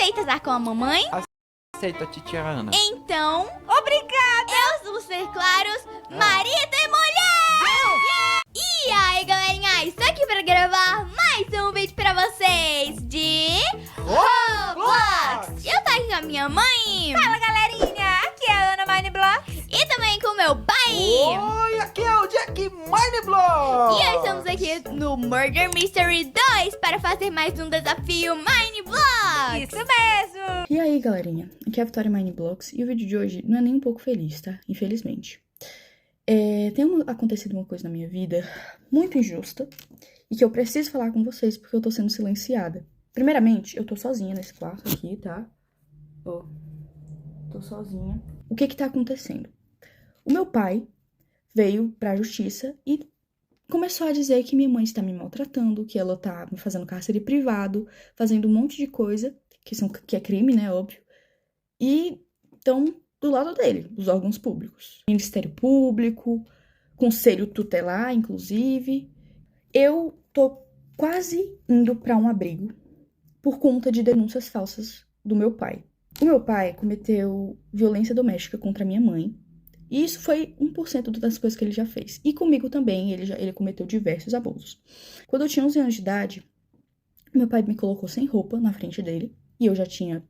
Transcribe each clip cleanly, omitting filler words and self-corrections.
Aceita estar com a mamãe? Aceita, titia Ana. Então, obrigada! Eu vou ser claros, marido e mulher! E aí, galerinha, estou aqui para gravar mais um vídeo pra vocês de Roblox! Eu tô aqui com a minha mãe. Fala, galerinha! Aqui é a Ana Mineblox. E também com o meu pai. Oi, aqui é o Jack Mineblox. E hoje estamos aqui no Murder Mystery 2 para fazer mais um desafio Mineblox. Isso mesmo! E aí, galerinha, aqui é a Vitória Mineblox e o vídeo de hoje não é nem um pouco feliz, tá? Infelizmente. Tem acontecido uma coisa na minha vida muito injusta e que eu preciso falar com vocês porque eu tô sendo silenciada. Primeiramente, eu tô sozinha nesse quarto aqui, tá? Tô sozinha. O que tá acontecendo? O meu pai veio pra justiça e começou a dizer que minha mãe está me maltratando, que ela tá me fazendo cárcere privado, fazendo um monte de coisa, que é crime, né, óbvio. E estão do lado dele, os órgãos públicos. Ministério Público, Conselho Tutelar, inclusive. Eu tô quase indo pra um abrigo por conta de denúncias falsas do meu pai. O meu pai cometeu violência doméstica contra minha mãe. E isso foi 1% das coisas que ele já fez. E comigo também, ele cometeu diversos abusos. Quando eu tinha 11 anos de idade, meu pai me colocou sem roupa na frente dele. E eu já tinha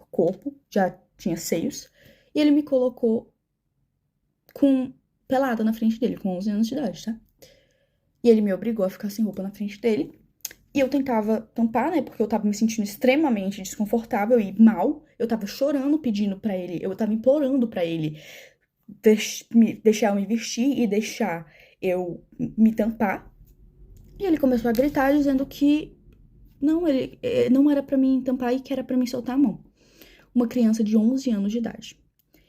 corpo, já tinha seios. E ele me colocou pelada na frente dele, com 11 anos de idade, tá? E ele me obrigou a ficar sem roupa na frente dele. E eu tentava tampar, né? Porque eu tava me sentindo extremamente desconfortável e mal. Eu tava chorando, pedindo pra ele, eu tava implorando pra ele deixar eu me vestir e deixar eu me tampar. E ele começou a gritar, dizendo que ele não era pra mim tampar e que era pra mim soltar a mão. Uma criança de 11 anos de idade.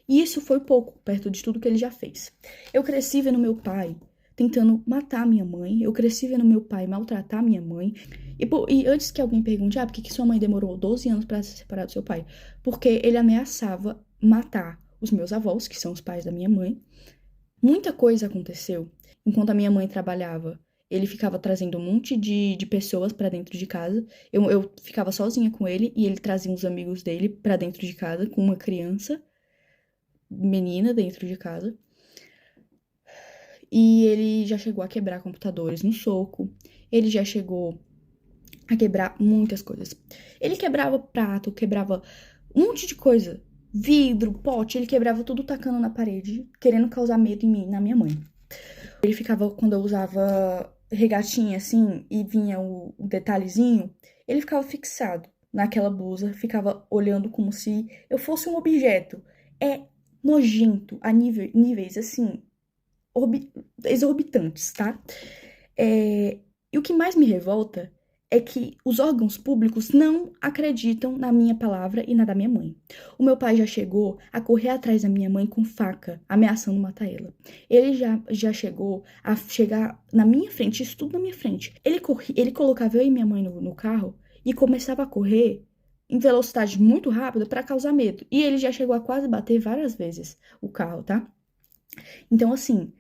E isso foi pouco, perto de tudo que ele já fez. Eu cresci vendo meu pai tentando matar minha mãe. Eu cresci vendo meu pai maltratar minha mãe. E antes que alguém pergunte, por que sua mãe demorou 12 anos pra se separar do seu pai? Porque ele ameaçava matar os meus avós, que são os pais da minha mãe. Muita coisa aconteceu. Enquanto a minha mãe trabalhava, ele ficava trazendo um monte de pessoas pra dentro de casa. Eu ficava sozinha com ele e ele trazia uns amigos dele pra dentro de casa, com uma criança, menina dentro de casa. E ele já chegou a quebrar computadores no soco. Ele já chegou a quebrar muitas coisas. Ele quebrava prato, quebrava um monte de coisa. Vidro, pote, ele quebrava tudo tacando na parede, querendo causar medo em mim, na minha mãe. Ele ficava, quando eu usava regatinha assim, e vinha o detalhezinho, ele ficava fixado naquela blusa, ficava olhando como se eu fosse um objeto. É nojento a níveis assim, exorbitantes, tá? E o que mais me revolta é que os órgãos públicos não acreditam na minha palavra e na da minha mãe. O meu pai já chegou a correr atrás da minha mãe com faca, ameaçando matar ela. Ele já chegou a chegar na minha frente, isso tudo na minha frente. Ele colocava eu e minha mãe no carro e começava a correr em velocidade muito rápida para causar medo. E ele já chegou a quase bater várias vezes o carro, tá? Então, assim,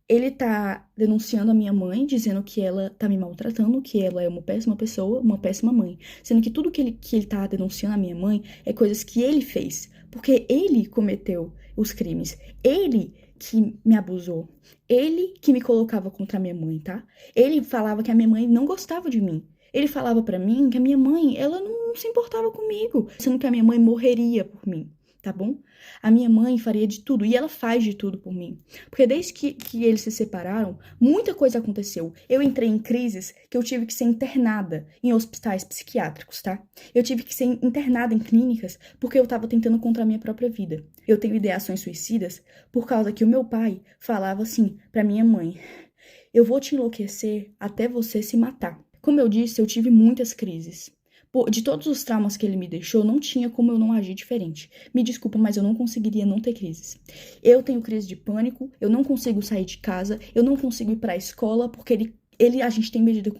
ele tá denunciando a minha mãe, dizendo que ela tá me maltratando, que ela é uma péssima pessoa, uma péssima mãe. Sendo que tudo que ele tá denunciando a minha mãe é coisas que ele fez. Porque ele cometeu os crimes. Ele que me abusou. Ele que me colocava contra a minha mãe, tá? Ele falava que a minha mãe não gostava de mim. Ele falava pra mim que a minha mãe, ela não se importava comigo. Sendo que a minha mãe morreria por mim. Tá bom? A minha mãe faria de tudo, e ela faz de tudo por mim. Porque desde que eles se separaram, muita coisa aconteceu. Eu entrei em crises que eu tive que ser internada em hospitais psiquiátricos, tá? Eu tive que ser internada em clínicas porque eu tava tentando contra a minha própria vida. Eu tenho ideações suicidas por causa que o meu pai falava assim pra minha mãe: eu vou te enlouquecer até você se matar. Como eu disse, eu tive muitas crises. De todos os traumas que ele me deixou, não tinha como eu não agir diferente. Me desculpa, mas eu não conseguiria não ter crises. Eu tenho crise de pânico, eu não consigo sair de casa, eu não consigo ir pra escola, porque a gente tem medida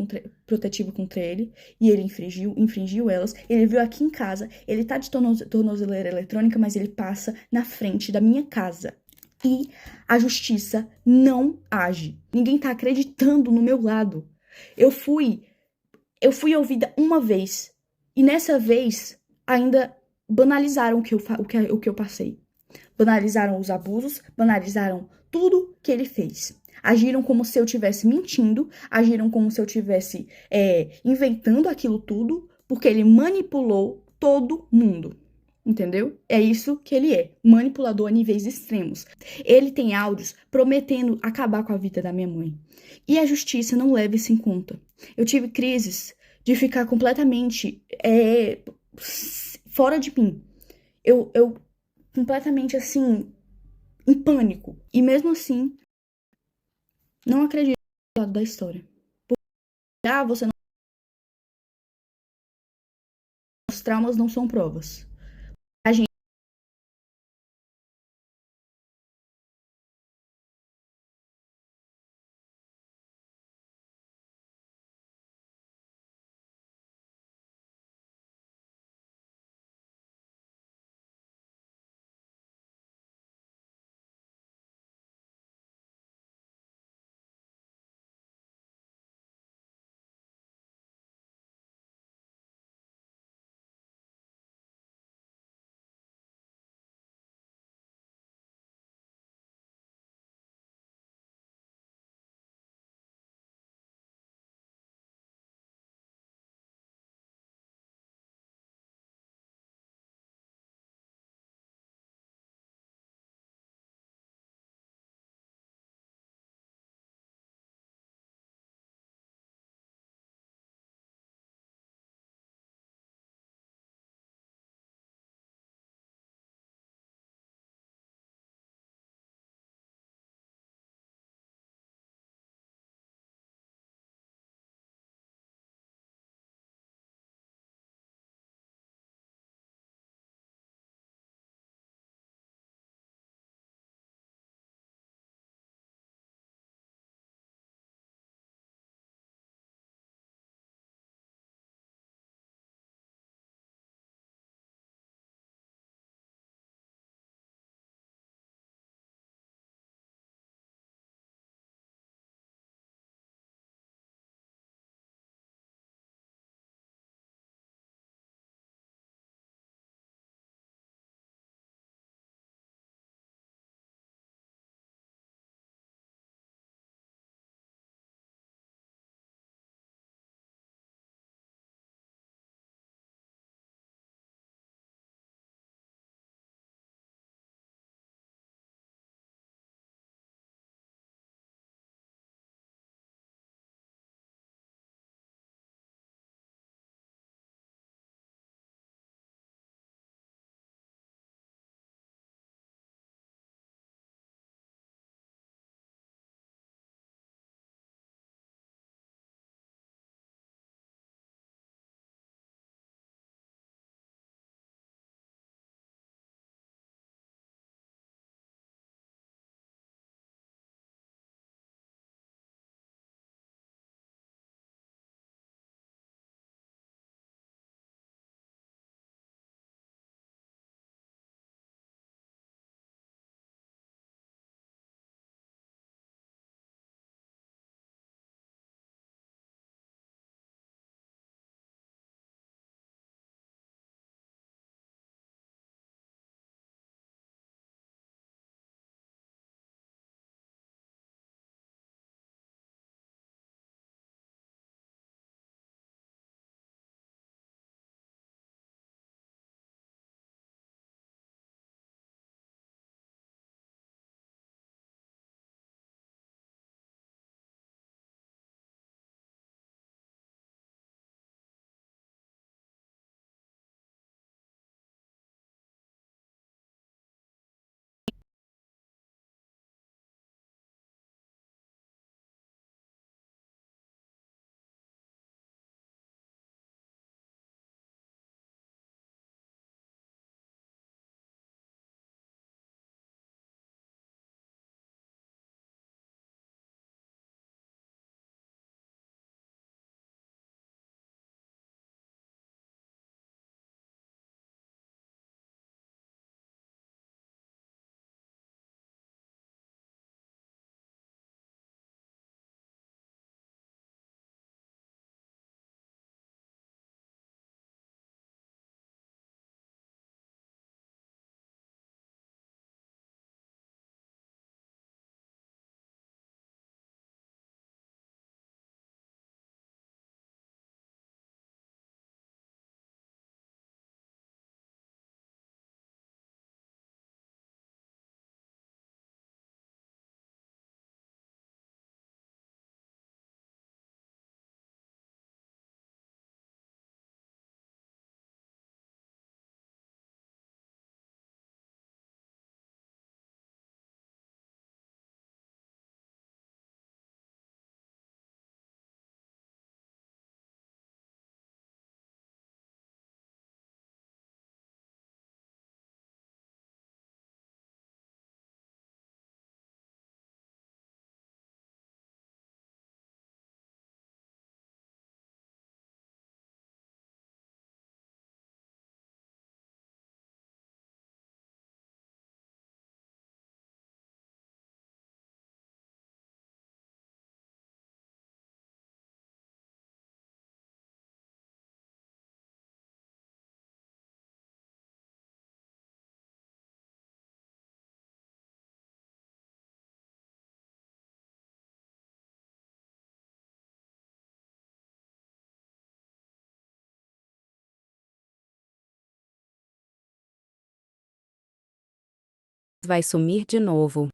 protetiva contra ele, e ele infringiu elas. Ele veio aqui em casa, ele tá de tornozeleira eletrônica, mas ele passa na frente da minha casa. E a justiça não age. Ninguém tá acreditando no meu lado. Eu fui ouvida uma vez. E nessa vez, ainda banalizaram o que eu passei. Banalizaram os abusos, banalizaram tudo que ele fez. Agiram como se eu estivesse mentindo, agiram como se eu estivesse inventando aquilo tudo, porque ele manipulou todo mundo. Entendeu? É isso que ele é, manipulador a níveis extremos. Ele tem áudios prometendo acabar com a vida da minha mãe. E a justiça não leva isso em conta. Eu tive crises de ficar completamente fora de mim. Eu completamente assim, em pânico. E mesmo assim, não acredito no lado da história. Porque, você não... Os traumas não são provas. A gente vai sumir de novo.